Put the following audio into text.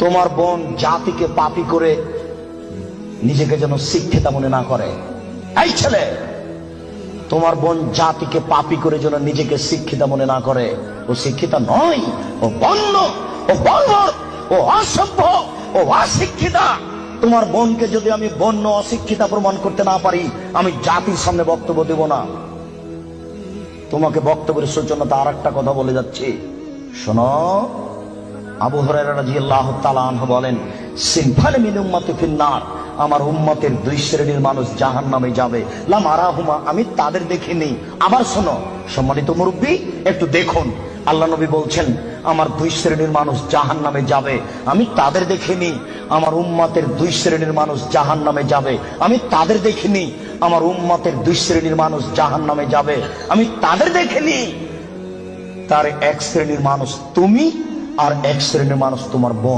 তোমার বোন জাতিকে পাপী করে নিজেকে যেন শিক্ষিতা মনে না করে। এই ছেলে, তোমার বোন জাতিকে পাপী করে যেন নিজেকে শিক্ষিতা মনে না করে। ও শিক্ষিতা নয়, ও বন্য, ও বর্বর, ও অসভ্য, ও অশিক্ষিতা। তোমার বোনকে যদি আমি বন্য অশিক্ষিতা প্রমাণ করতে না পারি, আমি জাতির সামনে বক্তব্য দেব না। তোমাকে বক্তব্যের সৌজন্যতা আর একটা কথা বলে যাচ্ছি, শোনো। আবু হুরায়রা রাদিয়াল্লাহু তাআলা আনহু বলেন, সিনফান মিন উম্মতি ফিন্নার, আমার উম্মতের দুই শ্রেণীর মানুষ জাহান্নামে যাবে, লাম আরাহুমা, আমি তাদের দেখিনি। আবার শোনো সম্মানিত মুরব্বী, একটু দেখুন, আল্লাহ নবী বলছেন আমার দুই শ্রেণীর মানুষ জাহান্নামে যাবে, আমি তাদের দেখিনি। আমার উম্মতের দুই শ্রেণীর মানুষ জাহান্নামে যাবে, আমি তাদের দেখিনি। আমার উম্মতের দুই শ্রেণীর মানুষ জাহান্নামে যাবে, আমি তাদের দেখিনি। তার এক শ্রেণীর মানুষ তুমি, আর এক শ্রেণীর মানুষ তোমার বোন।